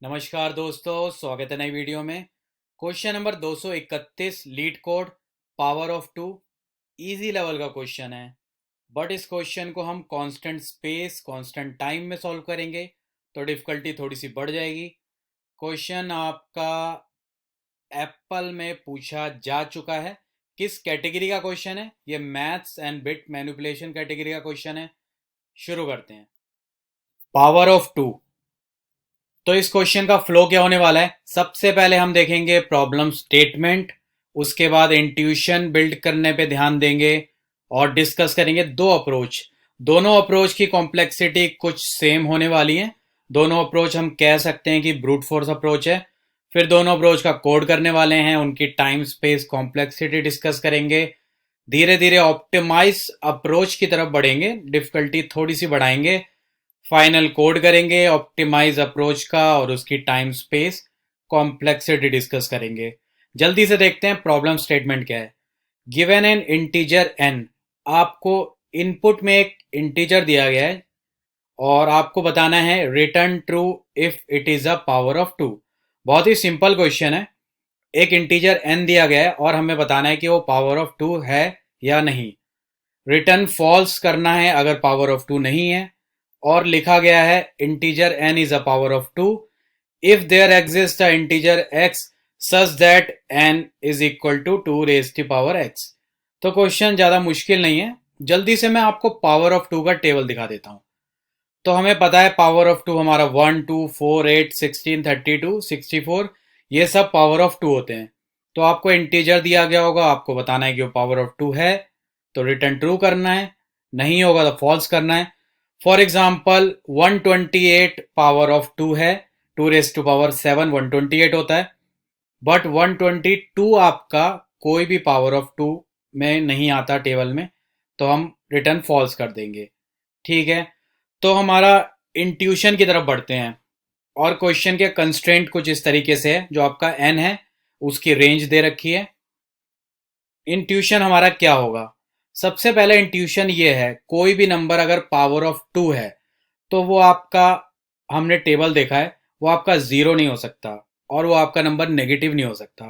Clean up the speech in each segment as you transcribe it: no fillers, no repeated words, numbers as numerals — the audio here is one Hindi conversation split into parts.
नमस्कार दोस्तों, स्वागत है नई वीडियो में। Question number 231 LeetCode power of two easy level का क्वेश्चन है। बट इस क्वेश्चन को हम कांस्टेंट स्पेस कांस्टेंट टाइम में सॉल्व करेंगे तो डिफ़िकल्टी थोड़ी सी बढ़ जाएगी। क्वेश्चन आपका एप्पल में पूछा जा चुका है। किस कैटेगरी का क्वेश्चन है? ये maths and bit manipulation category का क्वेश्चन है। शुरू करते हैं। Power of two. तो इस क्वेश्चन का फ्लो क्या होने वाला है? सबसे पहले हम देखेंगे प्रॉब्लम स्टेटमेंट, उसके बाद इंट्यूशन बिल्ड करने पे ध्यान देंगे और डिस्कस करेंगे दो अप्रोच। दोनों अप्रोच की कॉम्प्लेक्सिटी कुछ सेम होने वाली है। दोनों अप्रोच हम कह सकते हैं कि ब्रूट फोर्स अप्रोच है। फिर दोनों अप्रोच का कोड करने वाले हैं, उनकी टाइम स्पेस कॉम्प्लेक्सिटी डिस्कस करेंगे। धीरे धीरे ऑप्टिमाइज अप्रोच की तरफ बढ़ेंगे, डिफिकल्टी थोड़ी सी बढ़ाएंगे। फाइनल कोड करेंगे ऑप्टिमाइज अप्रोच का और उसकी टाइम स्पेस कॉम्प्लेक्सिटी डिस्कस करेंगे। जल्दी से देखते हैं प्रॉब्लम स्टेटमेंट क्या है। गिवन एन इंटीजर एन, आपको इनपुट में एक इंटीजर दिया गया है और आपको बताना है return true if it is a power of two. बहुत ही सिंपल क्वेश्चन है। एक इंटीजर एन दिया गया है और हमें बताना है कि वो पावर ऑफ टू है या नहीं। रिटर्न फॉल्स करना है अगर पावर ऑफ टू नहीं है। और लिखा गया है integer n is a power of two if there exist a integer x such that n is equal to 2 raise to power x। तो क्वेश्चन ज्यादा मुश्किल नहीं है। जल्दी से मैं आपको पावर ऑफ टू का टेबल दिखा देता हूं। तो हमें पता है पावर ऑफ टू हमारा 1 2 4 8 16 32 64, ये सब पावर ऑफ टू होते हैं। तो आपको इंटीजर दिया गया होगा, आपको बताना है कि वो पावर ऑफ टू है तो रिटर्न ट्रू करना है, नहीं होगा तो फॉल्स करना है। For example 128 power of two है, 2 रेज टू पावर 7 128 होता है। बट 122 आपका कोई भी पावर ऑफ टू में नहीं आता टेबल में, तो हम रिटर्न फॉल्स कर देंगे। ठीक है, तो हमारा इंट्यूशन की तरफ बढ़ते हैं और क्वेश्चन के कंस्ट्रेंट कुछ इस तरीके से है। जो आपका एन है उसकी रेंज दे रखी है। इंट्यूशन हमारा क्या होगा? सबसे पहले इंट्यूशन ये है, कोई भी नंबर अगर पावर ऑफ टू है तो वो आपका, हमने टेबल देखा है, वो आपका जीरो नहीं हो सकता और वो आपका नंबर नेगेटिव नहीं हो सकता।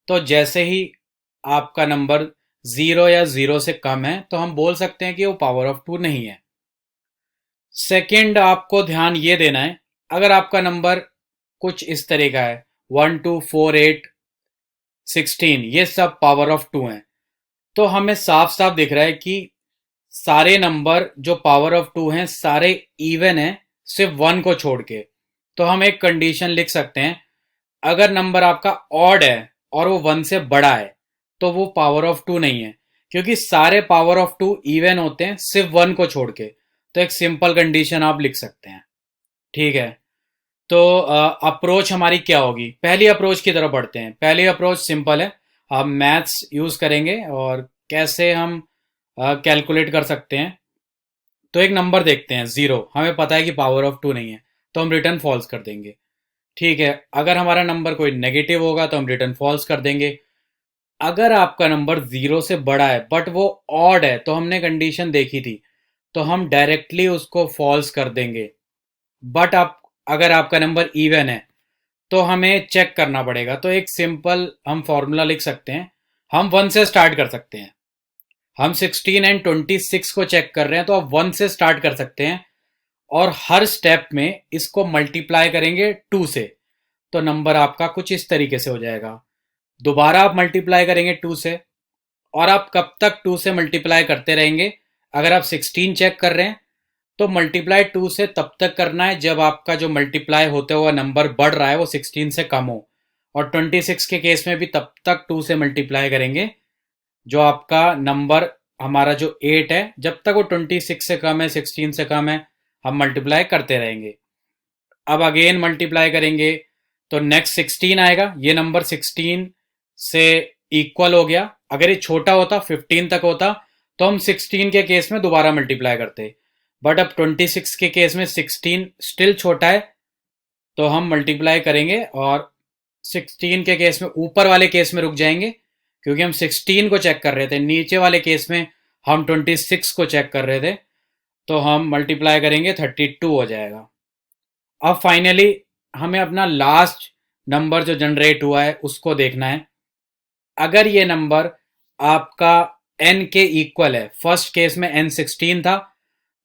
तो जैसे ही आपका नंबर जीरो या जीरो से कम है तो हम बोल सकते हैं कि वो पावर ऑफ टू नहीं है। सेकंड, आपको ध्यान ये देना है, अगर आपका नंबर कुछ इस तरह का है 1 2 4 8 16, ये सब पावर ऑफ टू हैं, तो हमें साफ साफ दिख रहा है कि सारे नंबर जो पावर ऑफ टू हैं सारे इवन हैं सिर्फ वन को छोड़ के। तो हम एक कंडीशन लिख सकते हैं, अगर नंबर आपका ऑड है और वो वन से बड़ा है तो वो पावर ऑफ टू नहीं है, क्योंकि सारे पावर ऑफ टू इवन होते हैं सिर्फ वन को छोड़ के। तो एक सिंपल कंडीशन आप लिख सकते हैं। ठीक है, तो अप्रोच हमारी क्या होगी? पहली अप्रोच की तरफ बढ़ते हैं। पहली अप्रोच सिंपल है, हम मैथ्स यूज करेंगे और कैसे हम कैलकुलेट कर सकते हैं। तो एक नंबर देखते हैं जीरो, हमें पता है कि पावर ऑफ टू नहीं है तो हम रिटर्न फॉल्स कर देंगे। ठीक है, अगर हमारा नंबर कोई नेगेटिव होगा तो हम रिटर्न फॉल्स कर देंगे। अगर आपका नंबर जीरो से बड़ा है बट वो ऑड है, तो हमने कंडीशन देखी थी, तो हम डायरेक्टली उसको फॉल्स कर देंगे। बट आप, अगर आपका नंबर इवन है तो हमें चेक करना पड़ेगा। तो एक सिंपल हम फॉर्मूला लिख सकते हैं। हम वन से स्टार्ट कर सकते हैं। हम 16 एंड 26 को चेक कर रहे हैं तो आप वन से स्टार्ट कर सकते हैं और हर स्टेप में इसको मल्टीप्लाई करेंगे टू से, तो नंबर आपका कुछ इस तरीके से हो जाएगा। दोबारा आप मल्टीप्लाई करेंगे टू से, और आप कब तक टू से मल्टीप्लाई करते रहेंगे? अगर आप 16 चेक कर रहे हैं तो मल्टीप्लाई टू से तब तक करना है जब आपका जो मल्टीप्लाई होते हुआ नंबर बढ़ रहा है वो 16 से कम हो। और 26 के केस में भी तब तक टू से मल्टीप्लाई करेंगे जो आपका नंबर, हमारा जो 8 है, जब तक वो 26 से कम है, 16 से कम है, हम मल्टीप्लाई करते रहेंगे। अब अगेन मल्टीप्लाई करेंगे तो नेक्स्ट 16 आएगा। ये नंबर 16 से इक्वल हो गया। अगर ये छोटा होता, 15 तक होता, तो हम 16 के केस में दोबारा मल्टीप्लाई करते। बट अब 26 के केस में 16 स्टिल छोटा है तो हम मल्टीप्लाई करेंगे और 16 के केस में ऊपर वाले केस में रुक जाएंगे, क्योंकि हम 16 को चेक कर रहे थे। नीचे वाले केस में हम 26 को चेक कर रहे थे, तो हम मल्टीप्लाई करेंगे 32 हो जाएगा। अब फाइनली हमें अपना लास्ट नंबर जो जनरेट हुआ है उसको देखना है। अगर ये नंबर आपका n के इक्वल है, फर्स्ट केस में n 16 था,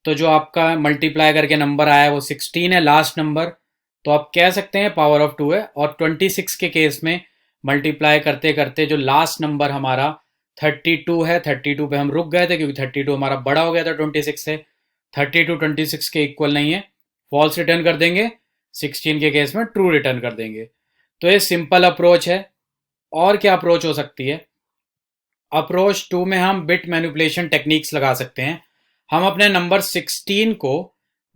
तो जो आपका मल्टीप्लाई करके नंबर आया है वो 16 है लास्ट नंबर, तो आप कह सकते हैं पावर ऑफ 2 है। और 26 के केस में मल्टीप्लाई करते करते जो लास्ट नंबर हमारा 32 है, 32 पे हम रुक गए थे क्योंकि 32 हमारा बड़ा हो गया था 26 से। 32 26 के इक्वल नहीं है, फॉल्स रिटर्न कर देंगे, 16 के केस में ट्रू रिटर्न कर देंगे। तो ये सिंपल अप्रोच है। और क्या अप्रोच हो सकती है? अप्रोच 2 में हम बिट मैनिपुलेशन टेक्निक्स लगा सकते हैं। हम अपने नंबर 16 को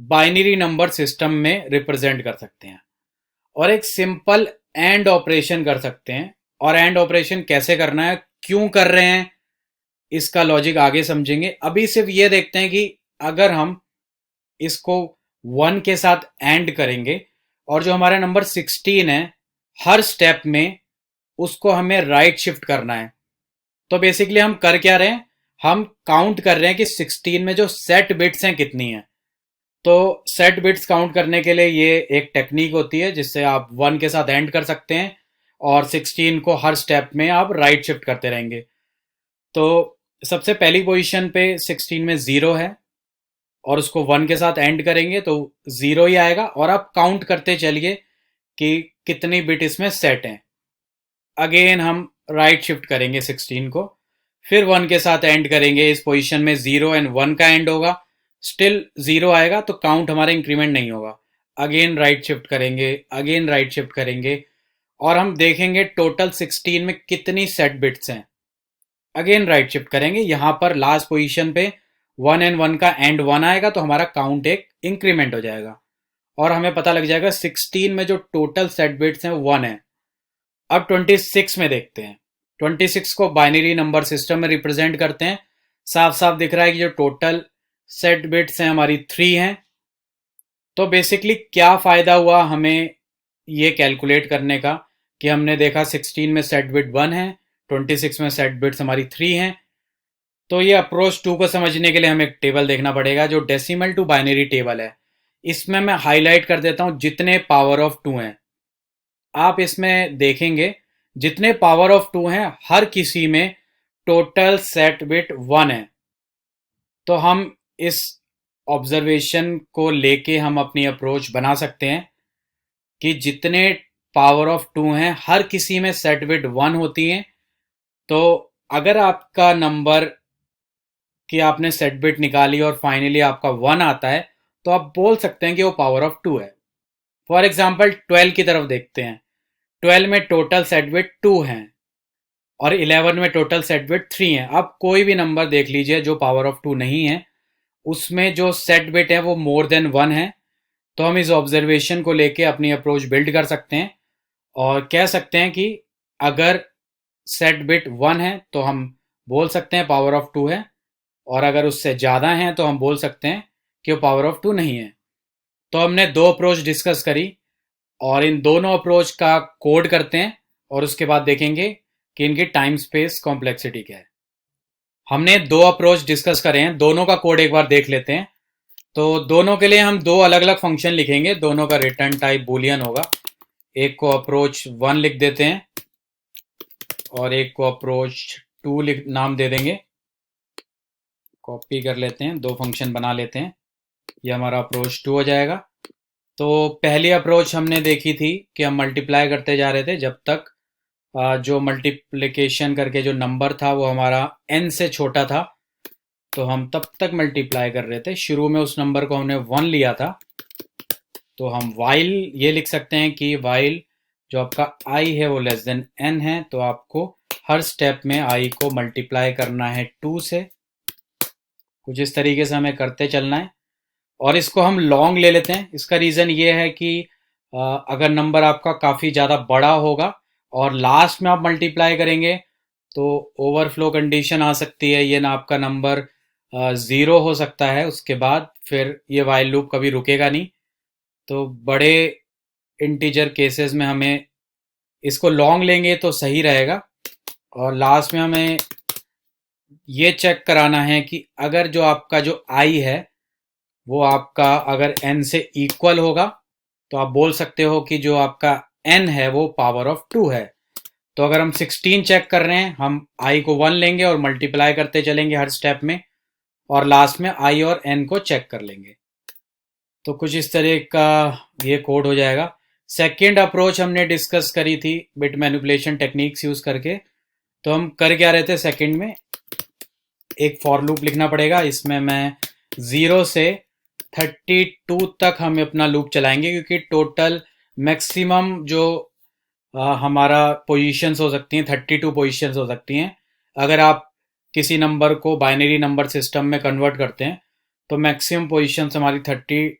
बाइनरी नंबर सिस्टम में रिप्रेजेंट कर सकते हैं और एक सिंपल एंड ऑपरेशन कर सकते हैं। और एंड ऑपरेशन कैसे करना है, क्यों कर रहे हैं, इसका लॉजिक आगे समझेंगे। अभी सिर्फ ये देखते हैं कि अगर हम इसको 1 के साथ एंड करेंगे और जो हमारा नंबर 16 है, हर स्टेप में उसको हमें राइट शिफ्ट करना है। तो बेसिकली हम कर क्या रहे हैं, हम काउंट कर रहे हैं कि 16 में जो सेट बिट्स हैं कितनी है। तो सेट बिट्स काउंट करने के लिए ये एक टेक्निक होती है जिससे आप 1 के साथ एंड कर सकते हैं और 16 को हर स्टेप में आप राइट शिफ्ट करते रहेंगे। तो सबसे पहली पोजीशन पे 16 में 0 है और उसको 1 के साथ एंड करेंगे तो 0 ही आएगा और आप काउंट करते चलिए कि कितनी बिट इसमें सेट हैं। अगेन हम राइट शिफ्ट करेंगे 16 को, फिर 1 के साथ एंड करेंगे, इस पोजीशन में 0 एंड 1 का एंड होगा, स्टिल 0 आएगा तो काउंट हमारा इंक्रीमेंट नहीं होगा। अगेन राइट शिफ्ट करेंगे, अगेन राइट शिफ्ट करेंगे और हम देखेंगे टोटल 16 में कितनी सेट बिट्स हैं। अगेन राइट शिफ्ट करेंगे, यहां पर लास्ट पोजीशन पे 1 एंड 1 का एंड 1 आएगा तो हमारा काउंट एक इंक्रीमेंट हो जाएगा और हमें पता लग जाएगा 16 में जो टोटल सेट बिट्स हैं 1 है। अब 26 में देखते हैं। 26 को बाइनरी नंबर सिस्टम में रिप्रेजेंट करते हैं। साफ साफ दिख रहा है कि जो टोटल सेट बिट्स हैं हमारी 3 हैं। तो बेसिकली क्या फ़ायदा हुआ हमें ये कैलकुलेट करने का कि हमने देखा 16 में सेट बिट 1 है, 26 में सेट बिट्स हमारी 3 हैं। तो ये अप्रोच 2 को समझने के लिए हमें एक टेबल देखना पड़ेगा जो डेसिमल टू बाइनरी टेबल है। इसमें मैं हाईलाइट कर देता हूं जितने पावर ऑफ 2 हैं। आप इसमें देखेंगे जितने पावर ऑफ 2 हैं हर किसी में टोटल सेट बिट 1 है। तो हम इस ऑब्जर्वेशन को लेके हम अपनी अप्रोच बना सकते हैं कि जितने पावर ऑफ 2 हैं हर किसी में सेट बिट 1 होती हैं। तो अगर आपका नंबर कि आपने सेट बिट निकाली और फाइनली आपका 1 आता है तो आप बोल सकते हैं कि वो पावर ऑफ 2 है। फॉर एग्जाम्पल 12 की तरफ देखते हैं। 12 में टोटल सेट बिट 2 हैं और 11 में टोटल सेट बिट 3 है। अब कोई भी नंबर देख लीजिए जो पावर ऑफ 2 नहीं है, उसमें जो सेट बिट है वो मोर देन 1 है। तो हम इस ऑब्जर्वेशन को लेके अपनी अप्रोच बिल्ड कर सकते हैं और कह सकते हैं कि अगर सेट बिट 1 है तो हम बोल सकते हैं पावर ऑफ 2 है, और अगर उससे ज़्यादा हैं तो हम बोल सकते हैं कि वो पावर ऑफ 2 नहीं है। तो हमने दो अप्रोच डिस्कस करी और इन दोनों अप्रोच का कोड करते हैं और उसके बाद देखेंगे कि इनकी टाइम स्पेस कॉम्प्लेक्सिटी क्या है। हमने दो अप्रोच डिस्कस करे हैं, दोनों का कोड एक बार देख लेते हैं। तो दोनों के लिए हम दो अलग अलग फंक्शन लिखेंगे, दोनों का रिटर्न टाइप बूलियन होगा। एक को अप्रोच 1 लिख देते हैं और एक को अप्रोच 2 नाम दे देंगे। कॉपी कर लेते हैं, दो फंक्शन बना लेते हैं, ये हमारा अप्रोच 2 हो जाएगा। तो पहली अप्रोच हमने देखी थी कि हम मल्टीप्लाई करते जा रहे थे जब तक जो मल्टीप्लिकेशन करके जो नंबर था वो हमारा n से छोटा था, तो हम तब तक मल्टीप्लाई कर रहे थे। शुरू में उस नंबर को हमने 1 लिया था, तो हम वाइल ये लिख सकते हैं कि वाइल जो आपका i है वो लेस देन n है, तो आपको हर स्टेप में i को मल्टीप्लाई करना है 2 से। कुछ इस तरीके से हमें करते चलना है और इसको हम लॉन्ग ले लेते हैं। इसका रीज़न ये है कि अगर नंबर आपका काफ़ी ज़्यादा बड़ा होगा और लास्ट में आप मल्टीप्लाई करेंगे तो ओवरफ्लो कंडीशन आ सकती है, ये ना आपका नंबर 0 हो सकता है, उसके बाद फिर ये वाइल लूप कभी रुकेगा नहीं। तो बड़े इंटीजर केसेस में हमें इसको लॉन्ग लेंगे तो सही रहेगा। और लास्ट में हमें ये चेक कराना है कि अगर जो आपका जो i है वो आपका अगर n से इक्वल होगा तो आप बोल सकते हो कि जो आपका n है वो पावर ऑफ 2 है। तो अगर हम 16 चेक कर रहे हैं, हम i को 1 लेंगे और मल्टीप्लाई करते चलेंगे हर स्टेप में, और लास्ट में i और n को चेक कर लेंगे। तो कुछ इस तरह का ये कोड हो जाएगा। सेकेंड अप्रोच हमने डिस्कस करी थी बिट मैनिपुलेशन टेक्निक्स यूज करके। तो हम कर क्या रहे थे, सेकेंड में एक फॉर लूप लिखना पड़ेगा। इसमें मैं 0 से 32 तक हम अपना लूप चलाएंगे, क्योंकि टोटल मैक्सिमम जो हमारा पोजीशंस हो सकती हैं 32 पोजीशंस हो सकती हैं। अगर आप किसी नंबर को बाइनरी नंबर सिस्टम में कन्वर्ट करते हैं तो मैक्सिमम पोजीशंस हमारी 32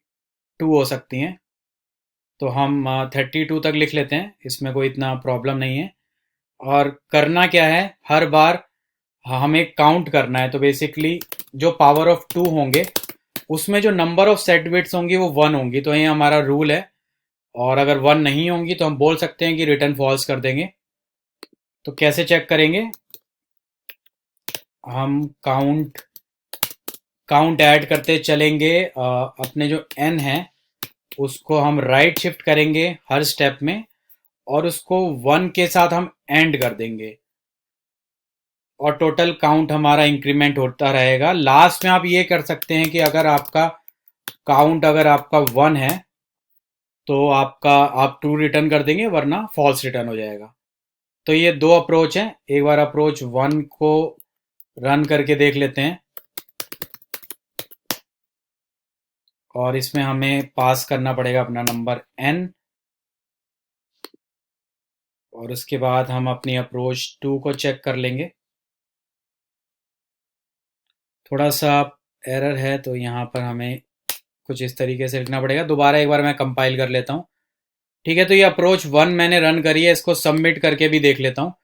हो सकती हैं। तो हम 32 तक लिख लेते हैं, इसमें कोई इतना प्रॉब्लम नहीं है। और करना क्या है, हर बार हमें काउंट करना है। तो बेसिकली जो पावर ऑफ 2 होंगे उसमें जो नंबर ऑफ सेट बिट्स होंगी वो 1 होंगी। तो ये हमारा रूल है, और अगर 1 नहीं होंगी तो हम बोल सकते हैं कि रिटर्न फॉल्स कर देंगे। तो कैसे चेक करेंगे, हम काउंट ऐड करते चलेंगे। अपने जो n है उसको हम राइट शिफ्ट करेंगे हर स्टेप में, और उसको 1 के साथ हम एंड कर देंगे, और टोटल काउंट हमारा इंक्रीमेंट होता रहेगा। लास्ट में आप ये कर सकते हैं कि अगर आपका काउंट अगर आपका 1 है तो आप ट्रू रिटर्न कर देंगे, वरना फॉल्स रिटर्न हो जाएगा। तो ये दो अप्रोच हैं। एक बार अप्रोच 1 को रन करके देख लेते हैं, और इसमें हमें पास करना पड़ेगा अपना नंबर n, और उसके बाद हम अपनी अप्रोच 2 को चेक कर लेंगे। थोड़ा सा एरर है तो यहाँ पर हमें कुछ इस तरीके से लिखना पड़ेगा। दोबारा एक बार मैं कंपाइल कर लेता हूँ। ठीक है, तो ये अप्रोच 1 मैंने रन करी है, इसको सबमिट करके भी देख लेता हूँ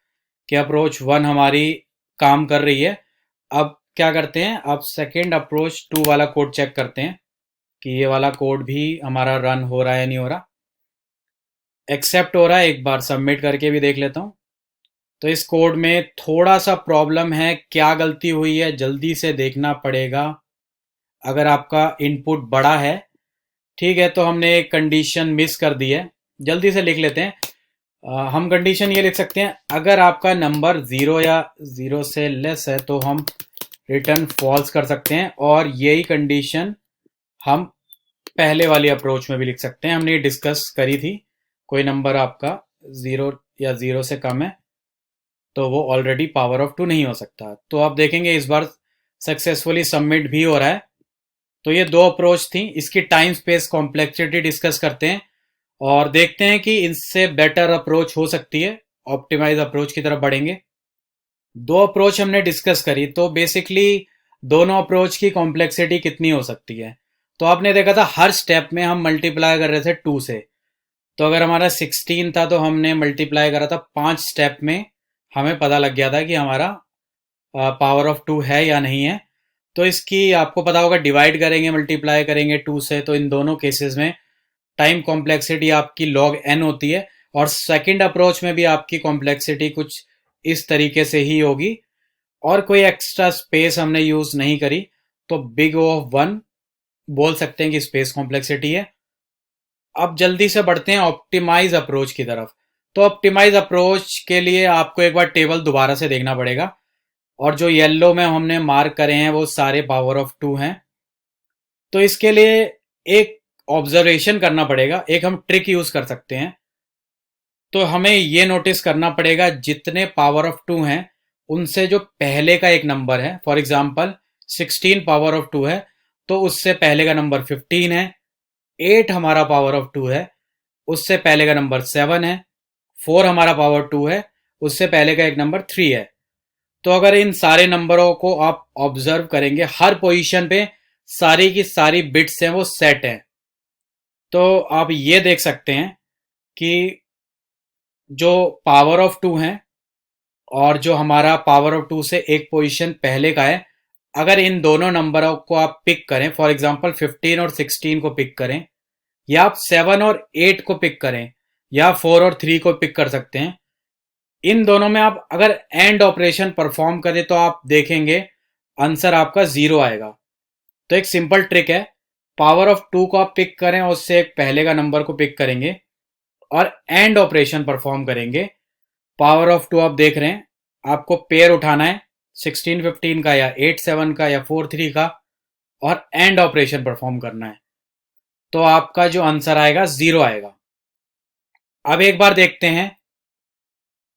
कि अप्रोच 1 हमारी काम कर रही है। अब क्या करते हैं, अब सेकेंड अप्रोच 2 वाला कोड चेक करते हैं कि ये वाला कोड भी हमारा रन हो रहा है नहीं हो रहा। एक्सेप्ट हो रहा है, एक बार सबमिट करके भी देख लेता हूँ। तो इस कोड में थोड़ा सा प्रॉब्लम है, क्या गलती हुई है जल्दी से देखना पड़ेगा। अगर आपका इनपुट बड़ा है, ठीक है, तो हमने एक कंडीशन मिस कर दी है, जल्दी से लिख लेते हैं। हम कंडीशन ये लिख सकते हैं, अगर आपका नंबर 0 या 0 से लेस है तो हम रिटर्न फॉल्स कर सकते हैं। और यही कंडीशन हम पहले वाली अप्रोच में भी लिख सकते हैं, हमने ये डिस्कस करी थी। कोई नंबर आपका 0 या 0 से कम है तो वो ऑलरेडी पावर ऑफ 2 नहीं हो सकता। तो आप देखेंगे इस बार सक्सेसफुली सबमिट भी हो रहा है। तो ये दो अप्रोच थी, इसकी टाइम स्पेस कॉम्प्लेक्सिटी डिस्कस करते हैं और देखते हैं कि इनसे बेटर अप्रोच हो सकती है। ऑप्टिमाइज अप्रोच की तरफ बढ़ेंगे। दो अप्रोच हमने डिस्कस करी, तो बेसिकली दोनों अप्रोच की कॉम्प्लेक्सिटी कितनी हो सकती है। तो आपने देखा था हर स्टेप में हम मल्टीप्लाई कर रहे थे 2 से। तो अगर हमारा 16 था तो हमने मल्टीप्लाई करा था 5 स्टेप में, हमें पता लग गया था कि हमारा पावर ऑफ 2 है या नहीं है। तो इसकी आपको पता होगा, डिवाइड करेंगे मल्टीप्लाई करेंगे 2 से, तो इन दोनों केसेस में टाइम कॉम्प्लेक्सिटी आपकी log n होती है। और सेकंड अप्रोच में भी आपकी कॉम्प्लेक्सिटी कुछ इस तरीके से ही होगी, और कोई एक्स्ट्रा स्पेस हमने यूज नहीं करी। तो बिग O ऑफ 1 बोल सकते हैं कि स्पेस कॉम्प्लेक्सिटी है। अब जल्दी से बढ़ते हैं ऑप्टिमाइज अप्रोच की तरफ। तो ऑप्टिमाइज अप्रोच के लिए आपको एक बार टेबल दोबारा से देखना पड़ेगा, और जो येलो में हमने मार्क करे हैं वो सारे पावर ऑफ 2 हैं। तो इसके लिए एक ऑब्जर्वेशन करना पड़ेगा, एक हम ट्रिक यूज कर सकते हैं। तो हमें ये नोटिस करना पड़ेगा, जितने पावर ऑफ 2 हैं उनसे जो पहले का एक नंबर है, फॉर एग्जाम्पल 16 पावर ऑफ 2 है तो उससे पहले का नंबर 15 है। 8 हमारा पावर ऑफ 2 है, उससे पहले का नंबर 7 है। 4 हमारा पावर 2 है, उससे पहले का एक नंबर 3 है। तो अगर इन सारे नंबरों को आप ऑब्जर्व करेंगे, हर पोजीशन पे सारी की सारी बिट्स हैं वो सेट हैं। तो आप ये देख सकते हैं कि जो पावर ऑफ 2 हैं और जो हमारा पावर ऑफ 2 से एक पोजीशन पहले का है, अगर इन दोनों नंबरों को आप पिक करें, फॉर एग्जांपल 15 और 16 को पिक करें, या आप 7 और 8 को पिक करें, या 4 और 3 को पिक कर सकते हैं। इन दोनों में आप अगर एंड ऑपरेशन परफॉर्म करें तो आप देखेंगे आंसर आपका 0 आएगा। तो एक सिंपल ट्रिक है, पावर ऑफ 2 को आप पिक करें, उससे एक पहले का नंबर को पिक करेंगे और एंड ऑपरेशन परफॉर्म करेंगे। पावर ऑफ 2 आप देख रहे हैं, आपको पेयर उठाना है 16 15 का या 8 7 का या 4 3 का और एंड ऑपरेशन परफॉर्म करना है। तो आपका जो आंसर आएगा 0 आएगा। अब एक बार देखते हैं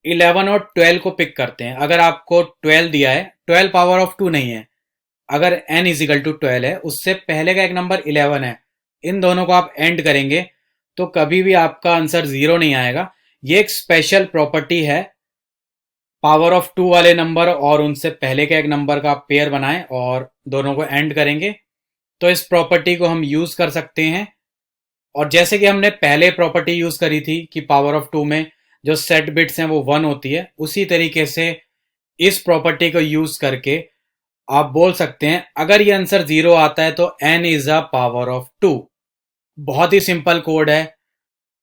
11 और 12 को पिक करते हैं। अगर आपको 12 दिया है, 12 पावर ऑफ 2 नहीं है, अगर n इजिकल टू 12 है, उससे पहले का एक नंबर 11 है, इन दोनों को आप एंड करेंगे तो कभी भी आपका आंसर 0 नहीं आएगा। ये एक स्पेशल प्रॉपर्टी है, पावर ऑफ 2 वाले नंबर और उनसे पहले के एक नंबर का आप पेयर बनाएं और दोनों को एंड करेंगे तो इस प्रॉपर्टी को हम यूज कर सकते हैं। और जैसे कि हमने पहले प्रॉपर्टी यूज करी थी कि पावर ऑफ 2 में जो सेट बिट्स हैं वो 1 होती है, उसी तरीके से इस प्रॉपर्टी को यूज करके आप बोल सकते हैं अगर ये आंसर 0 आता है तो n is a power of 2। बहुत ही सिंपल कोड है,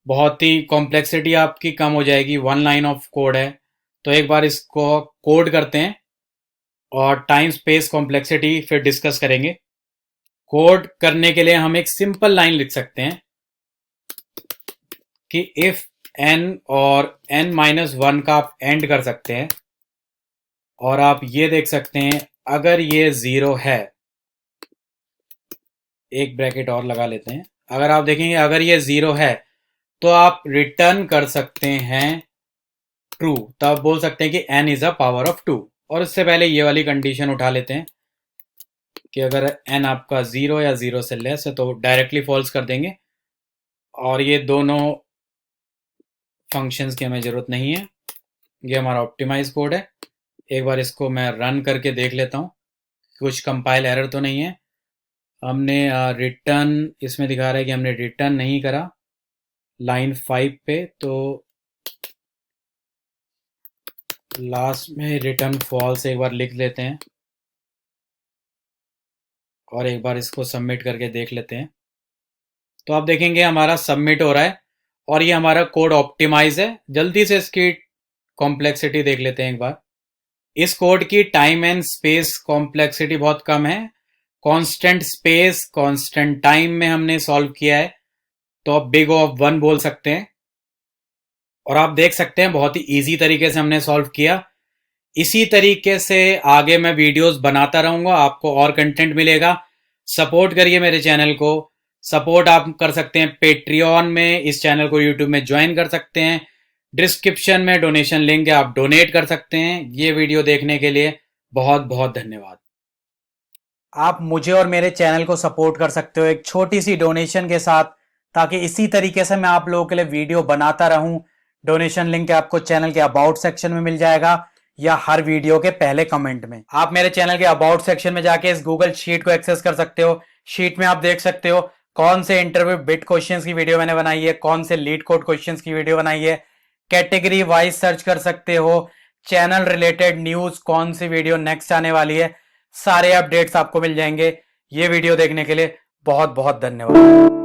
बहुत ही कॉम्प्लेक्सिटी आपकी कम हो जाएगी, 1 लाइन ऑफ कोड है। तो एक बार इसको कोड करते हैं और टाइम स्पेस कॉम्प्लेक्सिटी फिर डिस्कस करेंगे। कोड करने के लिए हम एक सिंपल लाइन लिख सकते हैं कि इफ n और n माइनस 1 का आप एंड कर सकते हैं और आप ये देख सकते हैं अगर ये 0 है, एक ब्रैकेट और लगा लेते हैं, अगर आप देखेंगे अगर ये 0 है तो आप रिटर्न कर सकते हैं ट्रू। तो आप बोल सकते हैं कि n is a power of 2। और उससे पहले ये वाली कंडीशन उठा लेते हैं कि अगर n आपका 0 या 0 से लेस है तो डायरेक्टली फॉल्स कर देंगे। और ये दोनों फंक्शंस की हमें ज़रूरत नहीं है, ये हमारा ऑप्टिमाइज कोड है। एक बार इसको मैं रन करके देख लेता हूँ कुछ कंपाइल एरर तो नहीं है। हमने रिटर्न इसमें दिखा रहा है कि हमने रिटर्न नहीं करा लाइन 5 पे, तो लास्ट में रिटर्न फॉल्स एक बार लिख लेते हैं और एक बार इसको सबमिट करके देख लेते हैं। तो आप देखेंगे हमारा सबमिट हो रहा है और ये हमारा कोड ऑप्टिमाइज है। जल्दी से इसकी कॉम्प्लेक्सिटी देख लेते हैं एक बार। इस कोड की टाइम एंड स्पेस कॉम्प्लेक्सिटी बहुत कम है, कांस्टेंट स्पेस कांस्टेंट टाइम में हमने सॉल्व किया है, तो आप बिग ऑफ 1 बोल सकते हैं। और आप देख सकते हैं बहुत ही इजी तरीके से हमने सॉल्व किया। इसी तरीके से आगे मैं वीडियोस बनाता रहूंगा, आपको और कंटेंट मिलेगा। सपोर्ट करिए मेरे चैनल को। सपोर्ट आप कर सकते हैं पेट्रियन में, इस चैनल को यूट्यूब में ज्वाइन कर सकते हैं, डिस्क्रिप्शन में डोनेशन लिंक है, आप डोनेट कर सकते हैं। ये वीडियो देखने के लिए बहुत बहुत धन्यवाद। आप मुझे और मेरे चैनल को सपोर्ट कर सकते हो एक छोटी सी डोनेशन के साथ, ताकि इसी तरीके से मैं आप लोगों के लिए वीडियो बनाता रहूं। डोनेशन लिंक आपको चैनल के अबाउट सेक्शन में मिल जाएगा या हर वीडियो के पहले कमेंट में। आप मेरे चैनल के अबाउट सेक्शन में जाके इस गूगल शीट को एक्सेस कर सकते हो। शीट में आप देख सकते हो कौन से इंटरव्यू बिट क्वेश्चंस की वीडियो मैंने बनाई है, कौन से लीड कोड क्वेश्चंस की वीडियो बनाई है। कैटेगरी वाइज सर्च कर सकते हो, चैनल रिलेटेड न्यूज कौन सी वीडियो नेक्स्ट आने वाली है, सारे अपडेट्स आपको मिल जाएंगे। ये वीडियो देखने के लिए बहुत बहुत धन्यवाद।